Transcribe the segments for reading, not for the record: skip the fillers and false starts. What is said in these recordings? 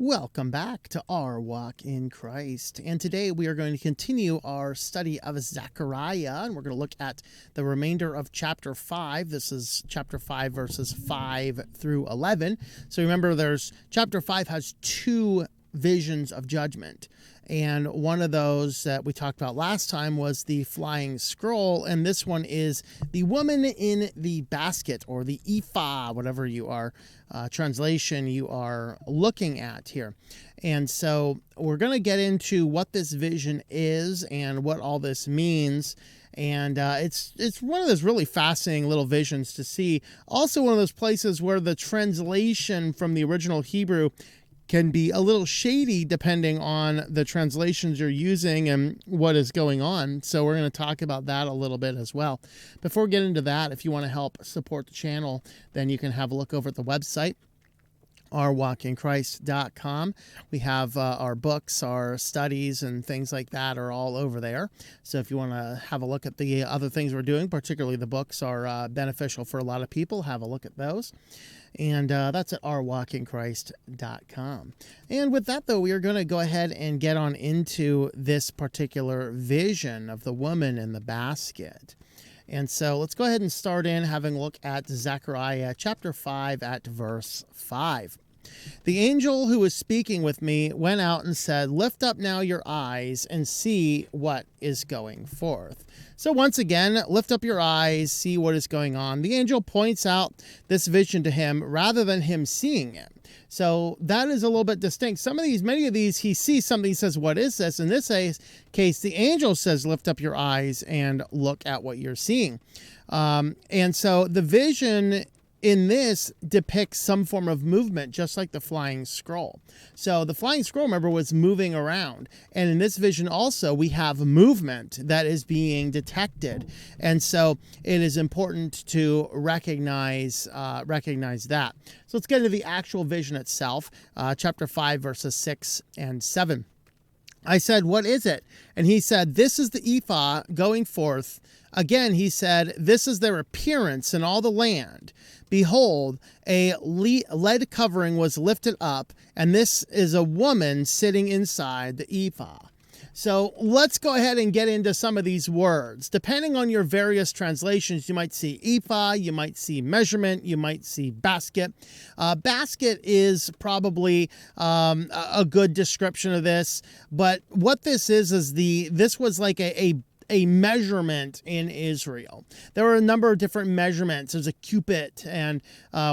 Welcome back to Our Walk in Christ. And today we are going to continue our study of Zechariah, and we're going to look at the remainder of chapter 5. This is chapter 5, verses 5 through 11. So remember, chapter 5 has two visions of judgment. And one of those that we talked about last time was the flying scroll. And this one is the woman in the basket, or the ephah, whatever translation you are looking at here. And so we're going to get into what this vision is and what all this means. And it's one of those really fascinating little visions to see. Also one of those places where the translation from the original Hebrew can be a little shady depending on the translations you're using and what is going on. So we're going to talk about that a little bit as well. Before we get into that, if you want to help support the channel, then you can have a look over at the website, ourwalkinchrist.com. We have our books, our studies, and things like that are all over there. So if you want to have a look at the other things we're doing, particularly the books are beneficial for a lot of people, have a look at those. And that's at ourwalkinchrist.com. And with that, though, we are going to go ahead and get on into this particular vision of the woman in the basket. And so let's go ahead and start in having a look at Zechariah chapter 5 at verse 5. The angel who was speaking with me went out and said, "Lift up now your eyes and see what is going forth." So once again, lift up your eyes, see what is going on. The angel points out this vision to him rather than him seeing it. So that is a little bit distinct. Many of these, he sees something, he says, "What is this?" In this case, the angel says, "Lift up your eyes and look at what you're seeing." And so the vision in this depicts some form of movement, just like the flying scroll. So the flying scroll, remember, was moving around. And in this vision also, we have movement that is being detected. And so it is important to recognize that. So let's get into the actual vision itself, chapter 5, verses 6 and 7. I said, "What is it?" And he said, "This is the ephah going forth." Again, he said, "This is their appearance in all the land. Behold, a lead covering was lifted up, and this is a woman sitting inside the ephah." So let's go ahead and get into some of these words. Depending on your various translations, you might see ephah, you might see measurement, you might see basket. Basket is probably a good description of this, but what this is this was like a measurement in Israel. There were a number of different measurements. There's a cubit, and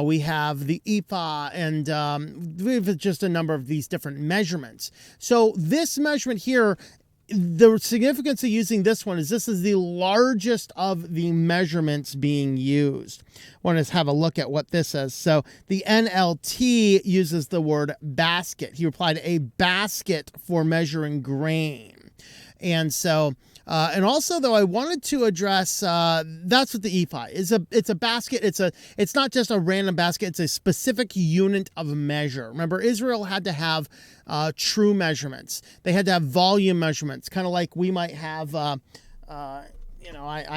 we have the ephah, and we have just a number of these different measurements. So this measurement here, the significance of using this one is this is the largest of the measurements being used. I want to have a look at what this says. So the NLT uses the word basket. He applied a basket for measuring grain. And so and also, though, I wanted to address that's what the ephah is. It's a basket. It's not just a random basket. It's a specific unit of measure. Remember, Israel had to have true measurements. They had to have volume measurements, kind of like we might have. I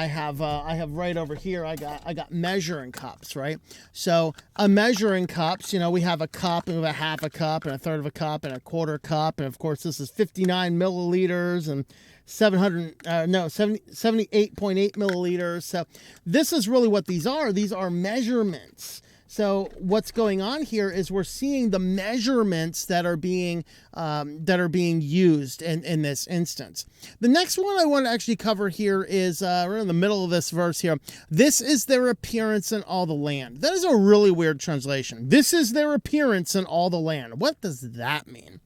have right over here. I got measuring cups, right? So a measuring cups, we have a cup, and we have a half a cup, and a third of a cup, and a quarter cup, and of course this is 59 milliliters and 78.8 milliliters. So this is really what these are. These are measurements. So what's going on here is we're seeing the measurements that are being used in this instance. The next one I want to actually cover here is right in the middle of this verse here. This is their appearance in all the land. That is a really weird translation. This is their appearance in all the land. What does that mean?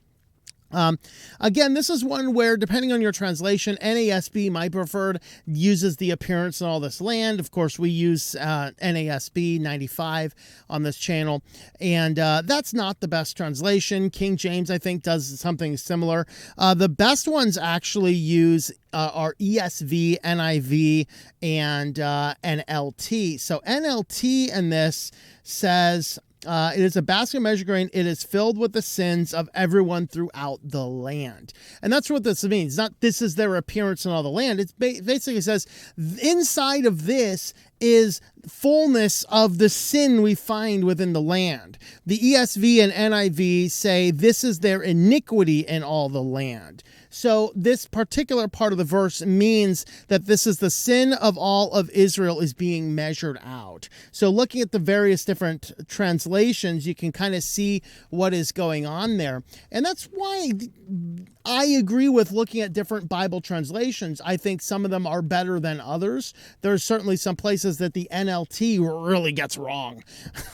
Again, this is one where, depending on your translation, NASB, my preferred, uses the appearance in all this land. Of course, we use NASB 95 on this channel, and that's not the best translation. King James, I think, does something similar. The best ones actually use are ESV, NIV, and NLT. So NLT in this says, it is a basket of measured grain. It is filled with the sins of everyone throughout the land. And that's what this means. Not this is their appearance in all the land. It basically says inside of this is fullness of the sin we find within the land. The ESV and NIV say this is their iniquity in all the land. So this particular part of the verse means that this is the sin of all of Israel is being measured out. So looking at the various different translations, you can kind of see what is going on there. And that's why I agree with looking at different Bible translations. I think some of them are better than others. There's certainly some places that the NLT really gets wrong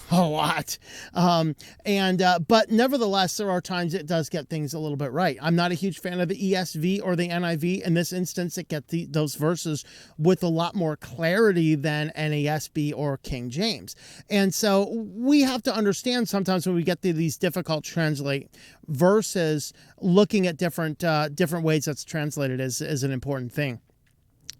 a lot. But nevertheless, there are times it does get things a little bit right. I'm not a huge fan of the ESV or the NIV. In this instance, it gets those verses with a lot more clarity than NASB or King James. And so we have to understand sometimes when we get to these difficult translate verses, looking at different ways that's translated is an important thing.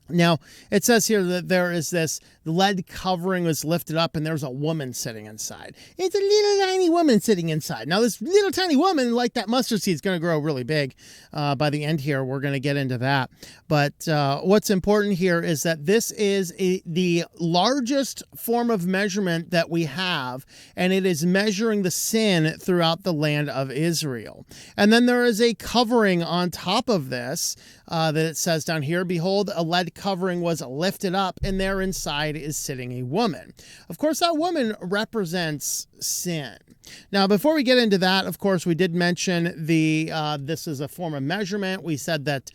Now, it says here that there is this lead covering was lifted up and there's a woman sitting inside. It's a little tiny woman sitting inside. Now, this little tiny woman, like that mustard seed, is going to grow really big. By the end here, we're going to get into that. But what's important here is that this is the largest form of measurement that we have, and it is measuring the sin throughout the land of Israel. And then there is a covering on top of this that it says down here, behold, a lead covering was lifted up, and there inside is sitting a woman. Of course, that woman represents sin. Now, before we get into that, of course, we did mention this is a form of measurement. We said that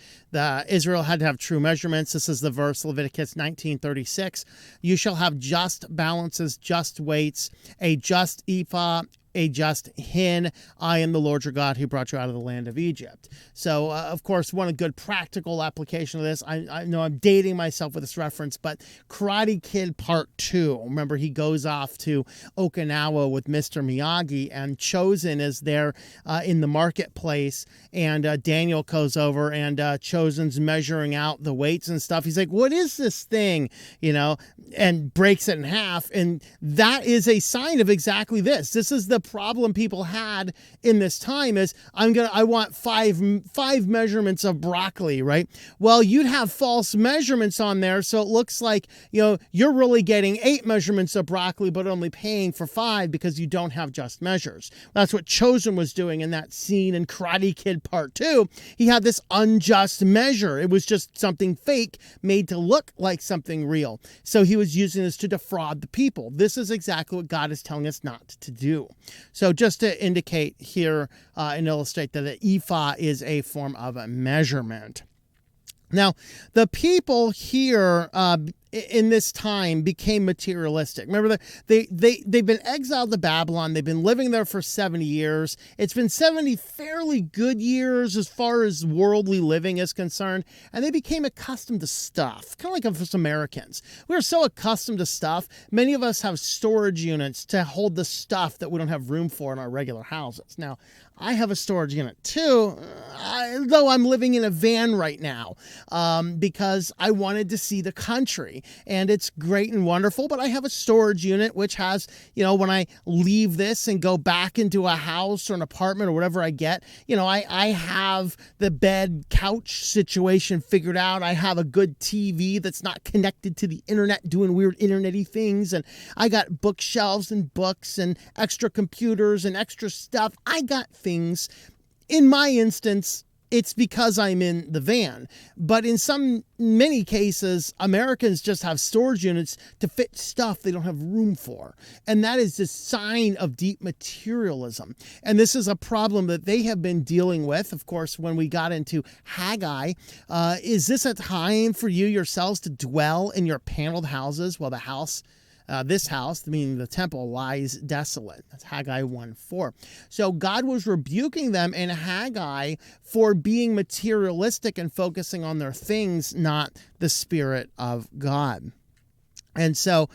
Israel had to have true measurements. This is the verse, Leviticus 19:36. You shall have just balances, just weights, a just ephah, a just hin. I am the Lord your God who brought you out of the land of Egypt. So, of course, one good practical application of this, I know I'm dating myself with this reference, but Karate Kid Part 2. Remember, he goes off to Okinawa with Mr. Miyagi, and Chosen is there in the marketplace, and Daniel goes over, and Chosen's measuring out the weights and stuff. He's like, what is this thing? And breaks it in half. And that is a sign of exactly this. This is the problem people had in this time is I want five measurements of broccoli, right? Well, you'd have false measurements on there. So it looks like, you're really getting 8 measurements of broccoli, but only paying for 5 because you don't have just measures. That's what Chosen was doing in that scene in Karate Kid Part 2. He had this unjust measure. It was just something fake made to look like something real. So he was using this to defraud the people. This is exactly what God is telling us not to do. So just to indicate here and illustrate that the ephah is a form of a measurement. Now, the people here in this time became materialistic. Remember, they've been exiled to Babylon. They've been living there for 70 years. It's been 70 fairly good years as far as worldly living is concerned. And they became accustomed to stuff, kind of like us Americans. We're so accustomed to stuff. Many of us have storage units to hold the stuff that we don't have room for in our regular houses. Now, I have a storage unit too, though I'm living in a van right now because I wanted to see the country. And it's great and wonderful, but I have a storage unit which has, when I leave this and go back into a house or an apartment or whatever I get, I have the bed couch situation figured out. I have a good TV that's not connected to the internet doing weird internet-y things. And I got bookshelves and books and extra computers and extra stuff. I got things. In my instance, it's because I'm in the van. But in many cases, Americans just have storage units to fit stuff they don't have room for. And that is a sign of deep materialism. And this is a problem that they have been dealing with. Of course, when we got into Haggai, is this a time for you yourselves to dwell in your paneled houses while this house, meaning the temple, lies desolate? That's Haggai 1:4. So God was rebuking them in Haggai for being materialistic and focusing on their things, not the Spirit of God. And so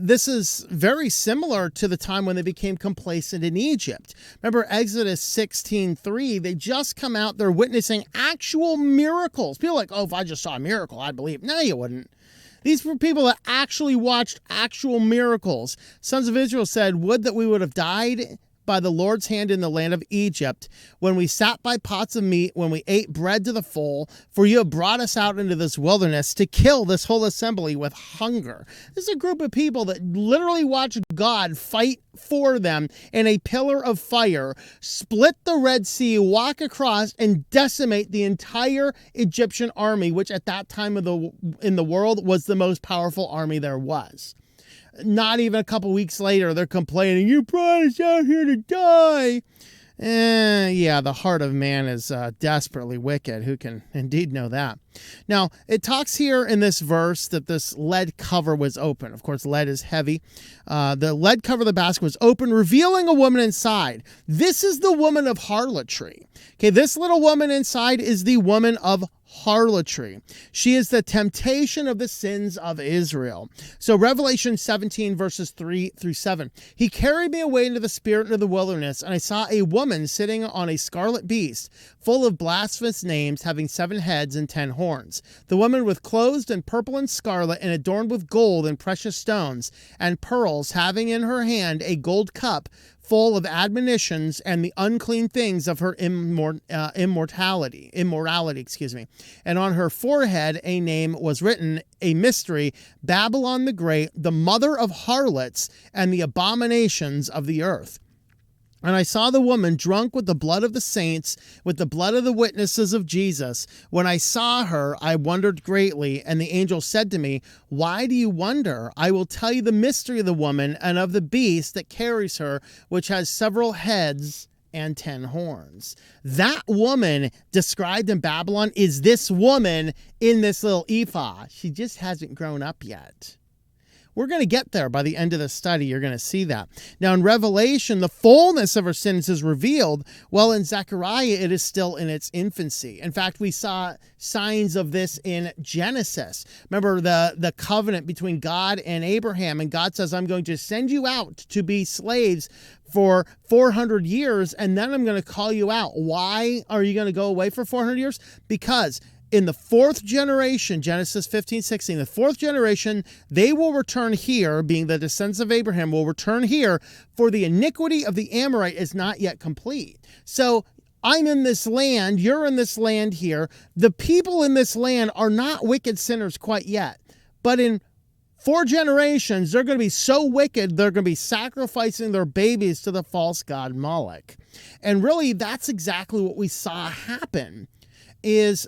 this is very similar to the time when they became complacent in Egypt. Remember Exodus 16:3, they just come out, they're witnessing actual miracles. People are like, if I just saw a miracle, I'd believe. No, you wouldn't. These were people that actually watched actual miracles. Sons of Israel said, would that we would have died by the Lord's hand in the land of Egypt, when we sat by pots of meat, when we ate bread to the full, for you have brought us out into this wilderness to kill this whole assembly with hunger. This is a group of people that literally watched God fight for them in a pillar of fire, split the Red Sea, walk across, and decimate the entire Egyptian army, which at that time in the world was the most powerful army there was. Not even a couple weeks later, they're complaining, you brought us out here to die. Yeah, the heart of man is desperately wicked. Who can indeed know that? Now, it talks here in this verse that this lead cover was open. Of course, lead is heavy. The lead cover of the basket was open, revealing a woman inside. This is the woman of harlotry. Okay, this little woman inside is the woman of harlotry. She is the temptation of the sins of Israel. So Revelation 17 verses 3 through 7. He carried me away into the spirit into the wilderness, and I saw a woman sitting on a scarlet beast, full of blasphemous names, having 7 heads and 10 horns. The woman was clothed in purple and scarlet, and adorned with gold and precious stones and pearls, having in her hand a gold cup full of admonitions and the unclean things of her immorality, And on her forehead a name was written, a mystery, Babylon the Great, the mother of harlots and the abominations of the earth. And I saw the woman drunk with the blood of the saints, with the blood of the witnesses of Jesus. When I saw her, I wondered greatly, and the angel said to me, why do you wonder? I will tell you the mystery of the woman and of the beast that carries her, which has several heads and 10 horns. That woman described in Babylon is this woman in this little ephah. She just hasn't grown up yet. We're going to get there by the end of the study. You're going to see that. Now in Revelation, the fullness of her sins is revealed, while in Zechariah, it is still in its infancy. In fact, we saw signs of this in Genesis. Remember the covenant between God and Abraham, and God says, I'm going to send you out to be slaves for 400 years, and then I'm going to call you out. Why are you going to go away for 400 years? Because in the 4th generation, Genesis 15:16, the 4th generation, they will return here, being the descendants of Abraham, will return here, for the iniquity of the Amorite is not yet complete. So I'm in this land, you're in this land here. The people in this land are not wicked sinners quite yet. But in 4 generations, they're going to be so wicked, they're going to be sacrificing their babies to the false god Moloch. And really, that's exactly what we saw happen. Is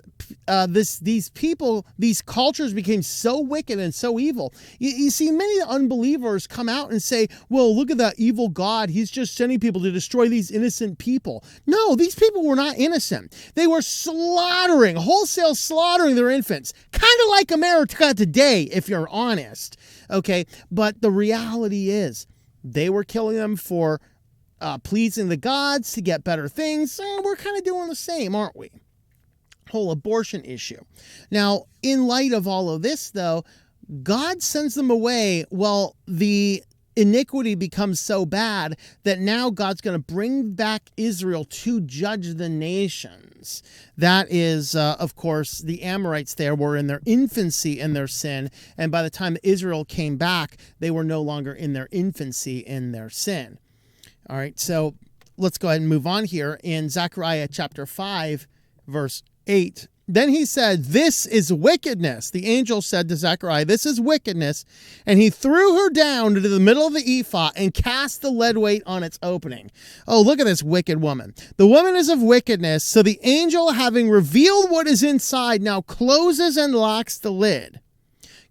these people, these cultures became so wicked and so evil. You see many unbelievers come out and say, well, look at that evil God. He's just sending people to destroy these innocent people. No, these people were not innocent. They were wholesale slaughtering their infants. Kind of like America today, if you're honest. Okay, but the reality is they were killing them for pleasing the gods to get better things. We're kind of doing the same, aren't we? Whole abortion issue. Now, in light of all of this, though, God sends them away. Well, the iniquity becomes so bad that now God's going to bring back Israel to judge the nations. That is, of course, the Amorites there were in their infancy in their sin, and by the time Israel came back, they were no longer in their infancy in their sin. All right, so let's go ahead and move on here. In Zechariah chapter 5, verse 8. Then he said, this is wickedness. The angel said to Zechariah, this is wickedness. And he threw her down into the middle of the ephah and cast the lead weight on its opening. Oh, look at this wicked woman. The woman is of wickedness. So the angel, having revealed what is inside, now closes and locks the lid.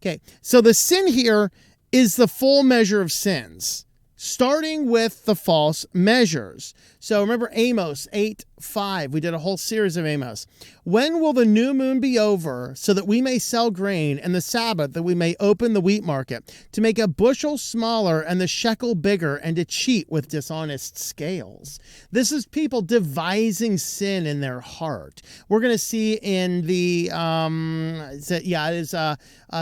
Okay, so the sin here is the full measure of sins, starting with the false measures. So remember Amos 8:5. We did a whole series of Amos. When will the new moon be over, so that we may sell grain, and the Sabbath, that we may open the wheat market, to make a bushel smaller and the shekel bigger, and to cheat with dishonest scales? This is people devising sin in their heart. We're going to see in the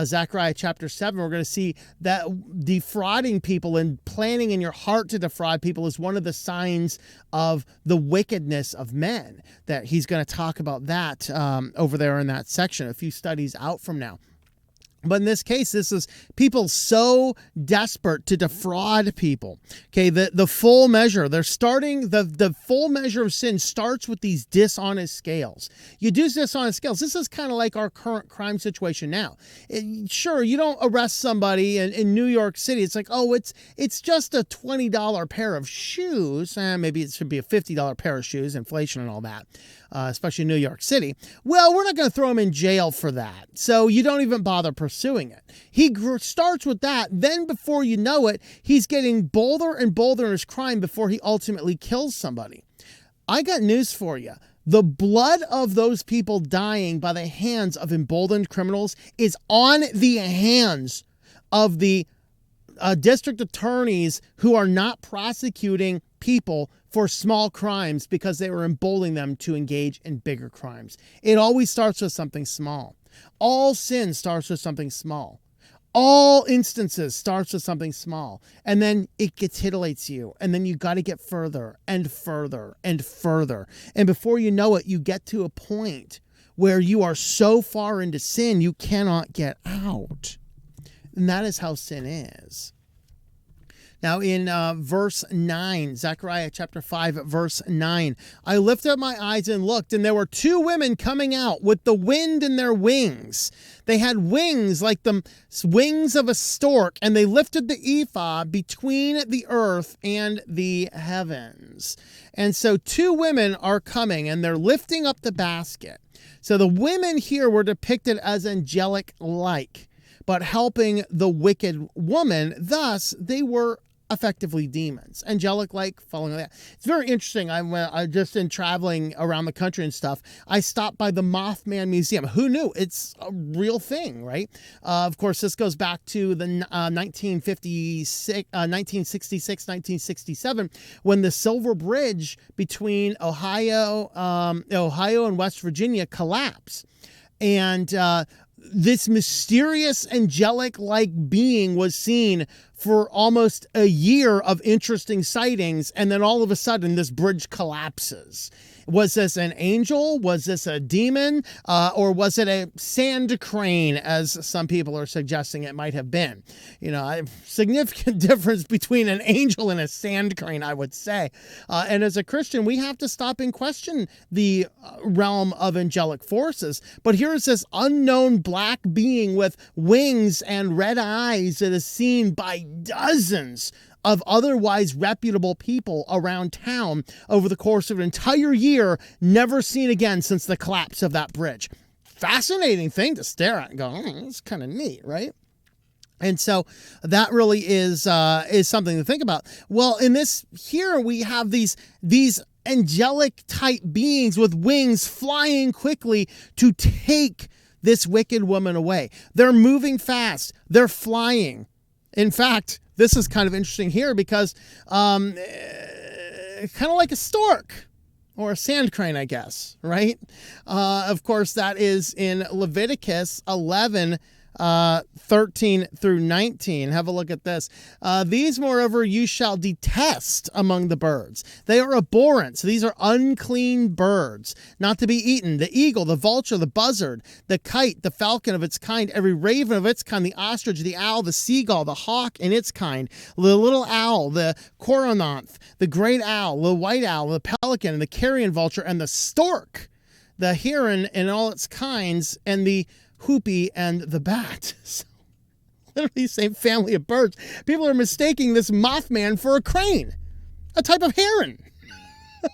Zechariah chapter 7. We're going to see that defrauding people and planning in your heart to defraud people is one of the signs of the wickedness of men. That he's going to talk about that over there in that section, a few studies out from now. But in this case, this is people so desperate to defraud people. Okay, the full measure, they're starting, the full measure of sin starts with these dishonest scales. You do dishonest scales. This is kind of like our current crime situation now. Sure, you don't arrest somebody in New York City. It's like, oh, it's just a $20 pair of shoes. Maybe it should be a $50 pair of shoes, inflation and all that. Especially New York City. Well, we're not going to throw him in jail for that. So you don't even bother pursuing it. He starts with that. Then before you know it, he's getting bolder and bolder in his crime before he ultimately kills somebody. I got news for you. The blood of those people dying by the hands of emboldened criminals is on the hands of the district attorneys who are not prosecuting people for small crimes because they were emboldening them to engage in bigger crimes. It always starts with something small. All sin starts with something small. All instances starts with something small. And then it titillates you. And then you got to get further and further and further. And before you know it, you get to a point where you are so far into sin, you cannot get out. And that is how sin is. Now in verse 9, Zechariah chapter 5, verse 9, I lifted up my eyes and looked, and there were two women coming out with the wind in their wings. They had wings like the wings of a stork, and they lifted the ephah between the earth and the heavens. And so two women are coming, and they're lifting up the basket. So the women here were depicted as angelic-like, but helping the wicked woman. Thus, they were effectively demons, angelic like, following that. It's very interesting. I just in traveling around the country and stuff, I stopped by the Mothman Museum. Who knew? It's a real thing, right? Of course, this goes back to the 1966, 1967, when the Silver Bridge between Ohio and West Virginia collapsed. And this mysterious angelic-like being was seen for almost a year of interesting sightings, and then all of a sudden this bridge collapses. Was this an angel? Was this a demon? Or was it a sand crane, as some people are suggesting it might have been? You know, significant difference between an angel and a sand crane, I would say. And as a Christian, we have to stop and question the realm of angelic forces. But here's this unknown black being with wings and red eyes that is seen by dozens of otherwise reputable people around town over the course of an entire year, never seen again since the collapse of that bridge. Fascinating thing to stare at and go, it's kind of neat, right? And so that really is something to think about. Well, in this here, we have these angelic type beings with wings flying quickly to take this wicked woman away. They're moving fast. They're flying. In fact, this is kind of interesting here because kind of like a stork or a sand crane, I guess, right? Of course, that is in Leviticus 11, 13 through 19. Have a look at this. These, moreover, you shall detest among the birds. They are abhorrent. So these are unclean birds, not to be eaten. The eagle, the vulture, the buzzard, the kite, the falcon of its kind, every raven of its kind, the ostrich, the owl, the seagull, the hawk in its kind, the little owl, the coronanth, the great owl, the white owl, the pelican, and the carrion vulture, and the stork, the heron and all its kinds, and the hoopie and the bat. So, literally the same family of birds. People are mistaking this Mothman for a crane, a type of heron.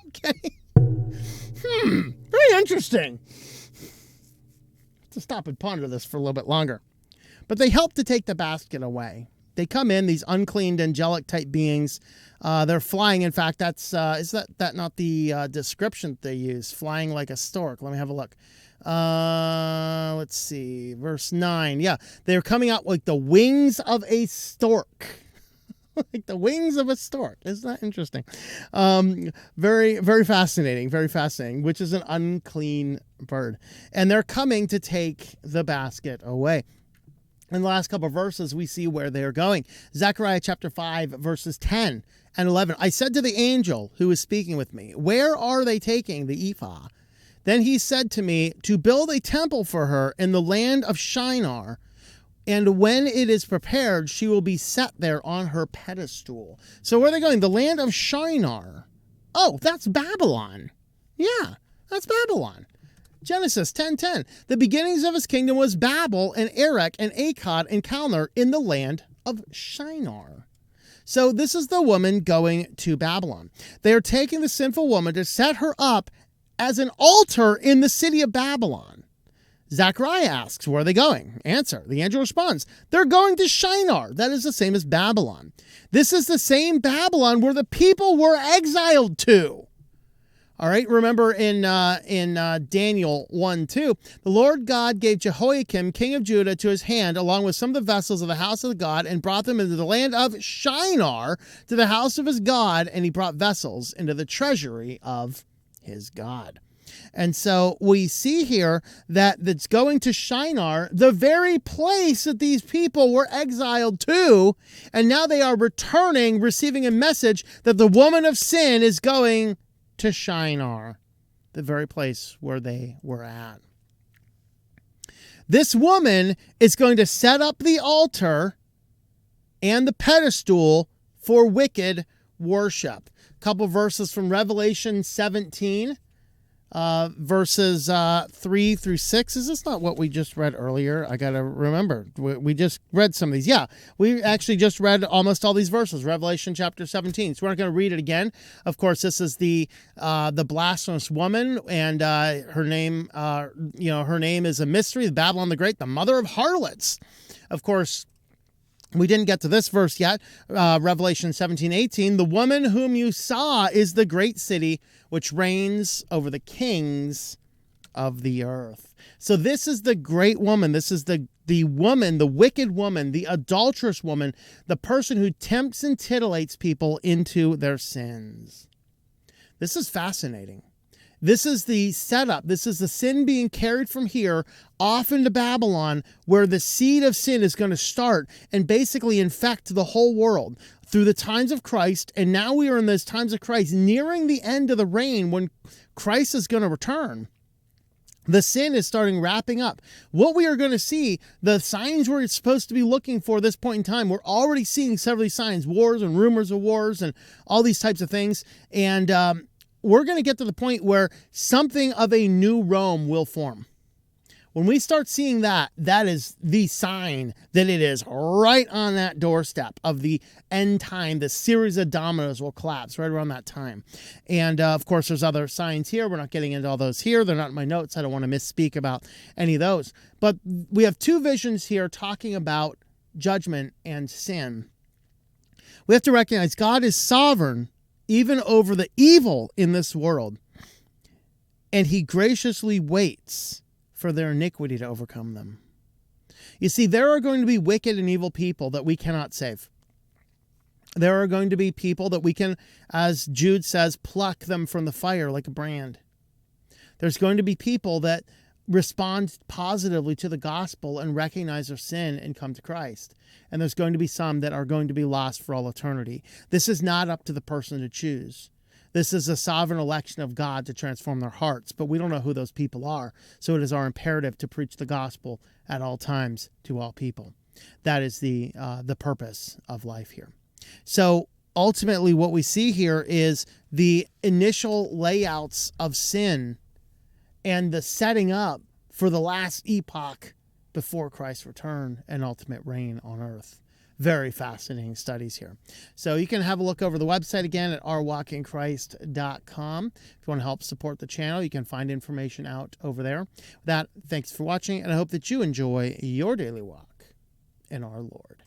Okay. Very interesting. To stop and ponder this for a little bit longer. But they help to take the basket away. They come in, these unclean angelic type beings. They're flying. In fact, that's is that not the description they use? Flying like a stork. Let me have a look. Let's see, verse 9. Yeah, they're coming out like the wings of a stork. Like the wings of a stork. Isn't that interesting? Very, very fascinating. Very fascinating, which is an unclean bird. And they're coming to take the basket away. In the last couple of verses, we see where they're going. Zechariah chapter 5, verses 10 and 11. I said to the angel who was speaking with me, where are they taking the ephah? Then he said to me, to build a temple for her in the land of Shinar, And when it is prepared, she will be set there on her pedestal. So where are they going? The land of Shinar. Oh, that's Babylon. Yeah, that's Babylon. Genesis 10:10. The beginnings of his kingdom was Babel and Erech and Akkad and Calner in the land of Shinar. So this is the woman going to Babylon. They are taking the sinful woman to set her up as an altar in the city of Babylon. Zechariah asks, where are they going? Answer, the angel responds, they're going to Shinar. That is the same as Babylon. This is the same Babylon where the people were exiled to. All right, remember in Daniel 1:2, the Lord God gave Jehoiakim, king of Judah, to his hand, along with some of the vessels of the house of God, and brought them into the land of Shinar to the house of his God, and he brought vessels into the treasury of his God. And so we see here that it's going to Shinar, the very place that these people were exiled to, and now they are returning, receiving a message that the woman of sin is going to Shinar, the very place where they were at. This woman is going to set up the altar and the pedestal for wicked worship. A couple verses from Revelation 17. Verses 3 through 6. Is this not what we just read earlier? I got to remember. We just read some of these. Yeah, we actually just read almost all these verses, Revelation chapter 17. So we're not going to read it again. Of course, this is the blasphemous woman, and her name, her name is a mystery, Babylon the Great, the mother of harlots. Of course, we didn't get to this verse yet. Revelation 17:18. The woman whom you saw is the great city which reigns over the kings of the earth. So this is the great woman. This is the woman, the wicked woman, the adulterous woman, the person who tempts and titillates people into their sins. This is fascinating. This is the setup. This is the sin being carried from here off into Babylon, where the seed of sin is going to start and basically infect the whole world through the times of Christ. And now we are in those times of Christ, nearing the end of the reign when Christ is going to return. The sin is starting wrapping up. What we are going to see, the signs we're supposed to be looking for this point in time, we're already seeing several of these signs, wars and rumors of wars and all these types of things. And we're going to get to the point where something of a new Rome will form. When we start seeing that, that is the sign that it is right on that doorstep of the end time. The series of dominoes will collapse right around that time. And of course, there's other signs here. We're not getting into all those here. They're not in my notes. I don't want to misspeak about any of those. But we have two visions here talking about judgment and sin. We have to recognize God is sovereign even over the evil in this world. And he graciously waits for their iniquity to overcome them. You see, there are going to be wicked and evil people that we cannot save. There are going to be people that we can, as Jude says, pluck them from the fire like a brand. There's going to be people that respond positively to the gospel and recognize their sin and come to Christ. And there's going to be some that are going to be lost for all eternity. This is not up to the person to choose. This is a sovereign election of God to transform their hearts, but we don't know who those people are. So it is our imperative to preach the gospel at all times to all people. That is the purpose of life here. So ultimately what we see here is the initial layouts of sin and the setting up for the last epoch before Christ's return and ultimate reign on earth. Very fascinating studies here. So you can have a look over the website again at ourwalkinchrist.com. If you want to help support the channel, you can find information out over there. With that, thanks for watching, and I hope that you enjoy your daily walk in our Lord.